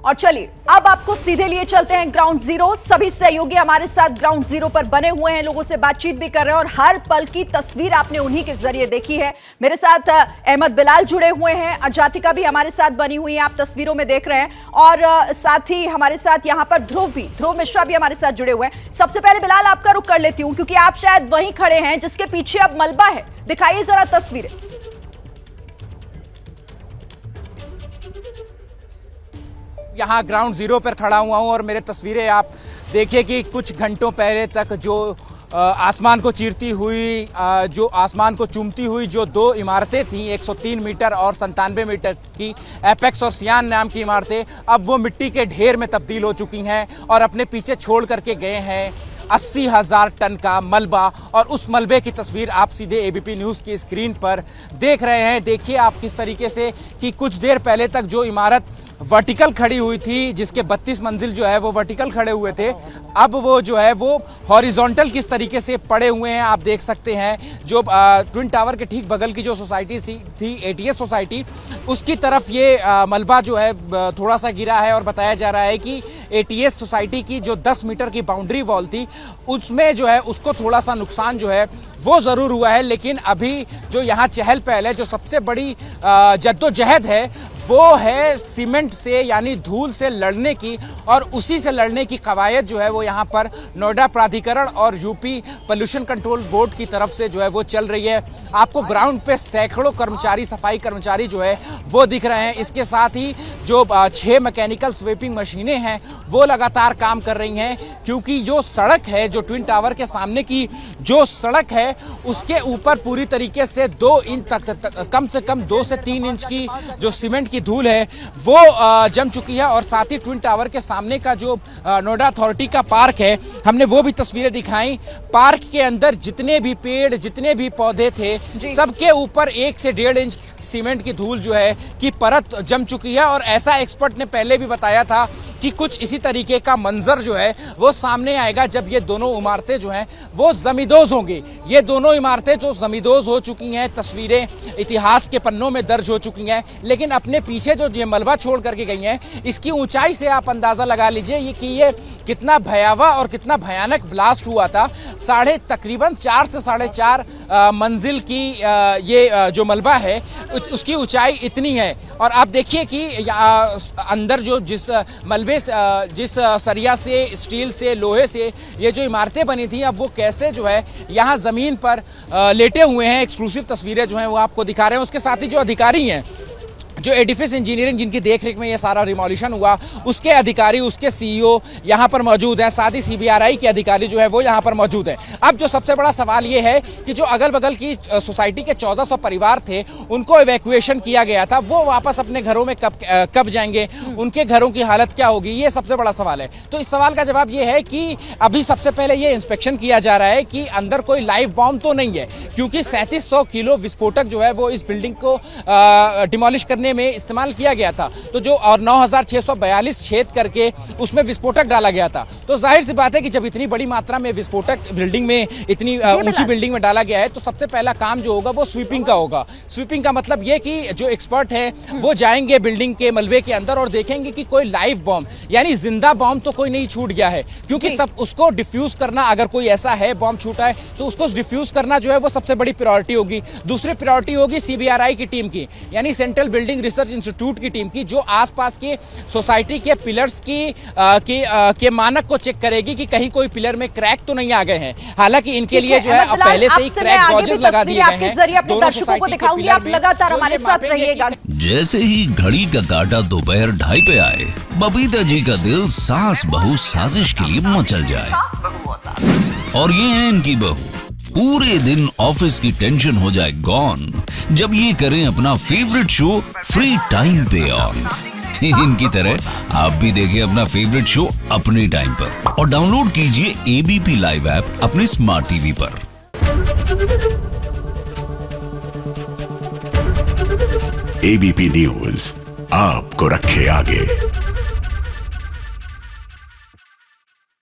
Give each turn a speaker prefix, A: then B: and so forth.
A: और चलिए अब आपको सीधे लिए चलते हैं ग्राउंड जीरो। सभी सहयोगी हमारे साथ ग्राउंड जीरो पर बने हुए हैं, लोगों से बातचीत भी कर रहे हैं और हर पल की तस्वीर आपने उन्हीं के जरिए देखी है। मेरे साथ अहमद बिलाल जुड़े हुए हैं, अजातिका भी हमारे साथ बनी हुई है, आप तस्वीरों में देख रहे हैं, और साथ ही हमारे साथ यहाँ पर ध्रुव मिश्रा भी हमारे साथ जुड़े हुए हैं। सबसे पहले बिलाल आपका रुख कर लेती हूँ क्योंकि आप शायद वहीं खड़े हैं जिसके पीछे अब मलबा है, दिखाइए जरा तस्वीरें।
B: यहाँ ग्राउंड जीरो पर खड़ा हुआ हूँ और मेरे तस्वीरें आप देखिए कि कुछ घंटों पहले तक जो आसमान को चीरती हुई, जो आसमान को चूमती हुई जो दो इमारतें थीं, 103 मीटर और 97 मीटर की एपेक्स और सियान नाम की इमारतें, अब वो मिट्टी के ढेर में तब्दील हो चुकी हैं और अपने पीछे छोड़ करके गए हैं 80,000 टन का मलबा। और उस मलबे की तस्वीर आप सीधे एबीपी न्यूज़ की स्क्रीन पर देख रहे हैं। देखिए आप किस तरीके से कि कुछ देर पहले तक जो इमारत वर्टिकल खड़ी हुई थी, जिसके 32 मंजिल जो है वो वर्टिकल खड़े हुए थे, अब वो जो है वो हॉरिजॉन्टल किस तरीके से पड़े हुए हैं आप देख सकते हैं। जो ट्विन टावर के ठीक बगल की जो सोसाइटी थी एटीएस सोसाइटी, उसकी तरफ ये मलबा जो है थोड़ा सा गिरा है और बताया जा रहा है कि एटीएस सोसाइटी की जो 10 मीटर की बाउंड्री वॉल थी उसमें जो है उसको थोड़ा सा नुकसान जो है वो ज़रूर हुआ है। लेकिन अभी जो यहाँ चहल पहल है, जो सबसे बड़ी जद्दोजहद है, वो है सीमेंट से यानी धूल से लड़ने की, और उसी से लड़ने की कवायद जो है वो यहाँ पर नोएडा प्राधिकरण और यूपी पोल्यूशन कंट्रोल बोर्ड की तरफ से जो है वो चल रही है। आपको ग्राउंड पे सैकड़ों कर्मचारी, सफाई कर्मचारी जो है वो दिख रहे हैं। इसके साथ ही जो 6 मैकेनिकल स्वीपिंग मशीनें हैं वो लगातार काम कर रही हैं, क्योंकि जो सड़क है, जो ट्विन टावर के सामने की जो सड़क है, उसके ऊपर पूरी तरीके से 2 इंच तक कम से कम 2 से 3 इंच की जो सीमेंट की धूल है वो जम चुकी है। और साथ ही ट्विन टावर के सामने का जो नोएडा अथॉरिटी का पार्क है, हमने वो भी तस्वीरें दिखाई। पार्क के अंदर जितने भी पेड़, जितने भी पौधे थे, सबके ऊपर 1 से 1.5 इंच सीमेंट की धूल जो है कि परत जम चुकी है। और ऐसा एक्सपर्ट ने पहले भी बताया था कि कुछ इसी तरीके का मंजर जो है वो सामने आएगा जब ये दोनों इमारतें जो हैं वो जमींदोज होंगी। ये दोनों इमारतें जो जमींदोज हो चुकी हैं, तस्वीरें इतिहास के पन्नों में दर्ज हो चुकी हैं, लेकिन अपने पीछे जो ये मलबा छोड़ करके गई हैं, इसकी ऊंचाई से आप अंदाजा लगा लीजिए कि ये कितना भयावह और कितना भयानक ब्लास्ट हुआ था। तकरीबन 4 से 4.5 मंजिल की ये जो मलबा है उसकी ऊंचाई इतनी है। और आप देखिए कि अंदर जो जिस मलबे, जिस सरिया से, स्टील से, लोहे से ये जो इमारतें बनी थी, अब वो कैसे जो है यहाँ ज़मीन पर लेटे हुए हैं। एक्सक्लूसिव तस्वीरें जो हैं वो आपको दिखा रहे हैं। उसके साथ ही जो अधिकारी हैं, जो एडिफिस इंजीनियरिंग जिनकी देखरेख में ये सारा रिमोल्यूशन हुआ, उसके अधिकारी, उसके सीईओ यहाँ पर मौजूद हैं। साथ ही सीबीआरआई के अधिकारी जो है वो यहाँ पर मौजूद हैं। अब जो सबसे बड़ा सवाल ये है कि जो अगल बगल की सोसाइटी के 1400 परिवार थे, उनको इवैक्यूएशन किया गया था, वो वापस अपने घरों में कब जाएंगे, उनके घरों की हालत क्या होगी, ये सबसे बड़ा सवाल है। तो इस सवाल का जवाब ये है कि अभी सबसे पहले ये इंस्पेक्शन किया जा रहा है कि अंदर कोई लाइव बॉम्ब तो नहीं है, क्योंकि 3700 किलो विस्फोटक जो है वो इस बिल्डिंग को डिमोलिश करने में इस्तेमाल किया गया था। तो जो और 9642 छेद करके उसमें विस्फोटक डाला गया था। तो जाहिर सी बात है कि जब इतनी बड़ी मात्रा में विस्फोटक बिल्डिंग में, इतनी ऊंची बिल्डिंग में डाला गया है, तो सबसे पहला काम जो होगा वो स्वीपिंग का होगा। स्वीपिंग का मतलब ये कि जो एक्सपर्ट है वो जाएंगे बिल्डिंग के मलबे के अंदर और देखेंगे कि कोई लाइव बॉम्ब यानी जिंदा बॉम्ब तो कोई नहीं छूट गया है, क्योंकि सब उसको डिफ्यूज करना, अगर कोई ऐसा है बॉम्ब छूटा है तो उसको डिफ्यूज करना जो है वो सबसे बड़ी प्रायोरिटी होगी। दूसरी प्रायोरिटी होगी सीबीआरआई की टीम की, यानी सेंट्रल बिल्डिंग रिसर्च इंस्टीट्यूट की टीम की, जो आसपास के सोसाइटी के पिलर्स के मानक को चेक करेगी कि कहीं कोई पिलर में क्रैक तो नहीं आ गए हैं। हालांकि इनके लिए जो है पहले से ही क्रैक गॉजेस लगा दिए गए हैं। जरिए अपने दर्शकों को दिखाऊंगी, आप लगातार हमारे साथ रहिएगा।
C: जैसे ही घड़ी का काटा दोपहर 2:30 पे आए, बबीता जी का दिल सास बहू साजिश के लिए मचल जाए। और ये है इनकी बहू, पूरे दिन ऑफिस की टेंशन हो जाए गॉन जब ये करें अपना फेवरेट शो फ्री टाइम पे ऑन। इनकी तरह आप भी देखिए अपना फेवरेट शो अपने टाइम पर और डाउनलोड कीजिए एबीपी लाइव ऐप अपने स्मार्ट टीवी पर।
D: एबीपी न्यूज आपको रखे आगे।